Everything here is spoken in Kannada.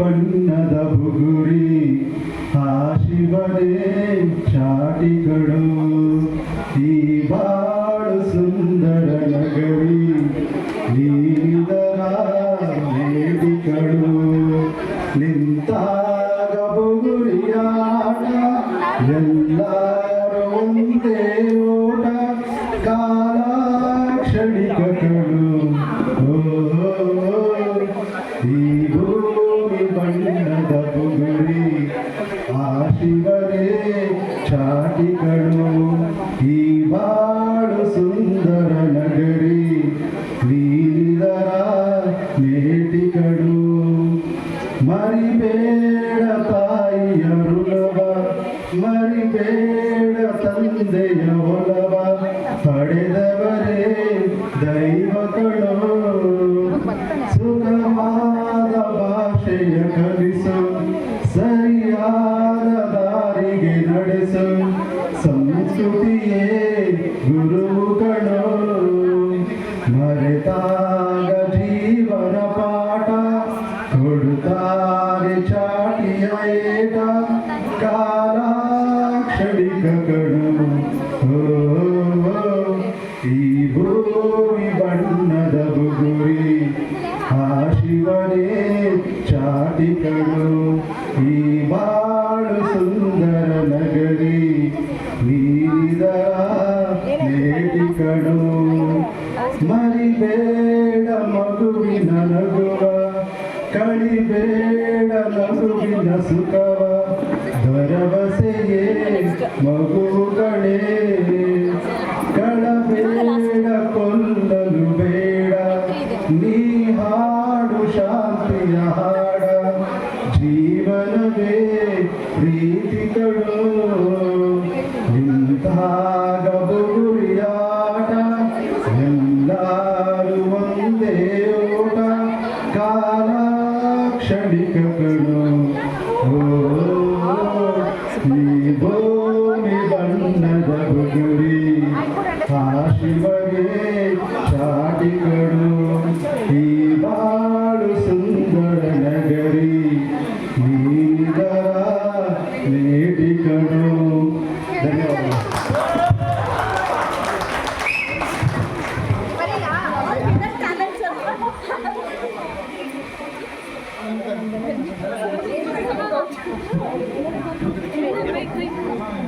ಬಣ್ಣದ ಬುಗುರಿ ಆ ಶಿವನೇ ಚಾಟಿಗಳು ಈ ಬಾಳು ಸುಂದರ ನಗರಿ ನೀದರ ಮೇಡಿಗಳು ನಿಂತಾಗ ಬುಗುರಿಯಾಟ ಎಲ್ಲರೂ ಒಂದೇ ಓಟ ಕಾಲ ಕ್ಷಣಿಕಗಳು ಈ ಭೂಮಿ ಬಣ್ಣದ ಬುಗುರಿ ಆ ಶಿವನೇ ಚಾಟಿಗಳು ಈ ಬಾಳು ಸುಂದರ ನಗರಿ ನೀರಿದರ ಮೇಟಿಗಳು ಮರಿಬೇಡ ತಾಯಿಯ ಋಣವ ಮರಿಬೇಡ ತಂದೆಯ ಒಲವ ಪಡೆದವರೇ ದೈವಗಳು ಸುಖವಾದ ಭಾಷೆಯ ಕಲಿಸು ಸರಿಯಾದ ದಾರಿಗೆ ನಡೆಸು ಸಂಸ್ಕೃತಿಯೇ ಗುರುಗಳು ಮರೆತಾಗ ಜೀವನ ಪಾಠ ಕೊಡುತ್ತಾರೆ ಚಾಟಿಯ ಏಟ ಕಾಲ ಕ್ಷಣಿಕಗಳು ಈ ಭೂಮಿ ಬಣ್ಣದ ಬುಗುರಿ ಆ ಶಿವನೇ ಚಾಟಿಗಳು ಈ ಬಾಳು ಸುಂದರ ನಗರಿ ನೀರಿದರ ಮೇಟಿಗಳು ಮರಿಬೇಡ ಮಗುವಿನ ನಗುವ ಕಳಿಬೇಡ ನಗುವಿನ ಸುಖವ ಭರವಸೆಯೇ ಮಗುಗಳೇ ಕಳಬೇಡ ಕೊಲ್ಲಲು ಬೇಡ ನೀ ಹಾಡು ಶಾಂತಿಯ ಹಾಡ ಜೀವನವೇ ಪ್ರೀತಿಗಳು ನಿಂತಾಗ ಬುಗುರಿಯಾಟ ಎಲ್ಲರೂ ಒಂದೇ ಓಟ ಕಾಲ ಕ್ಷಣಿಕಗಳು ಈ ಭೂಮಿ ಬಣ್ಣದ ಬುಗುರಿ ಆ ಶಿವನೇ ಚಾಟಿಗಳು ಈ ಬಾಳು ಸುಂದರ ನಗರಿ ನೀದರ ಮೇಟಿಗಳು. ಧನ್ಯವಾದ. Quick.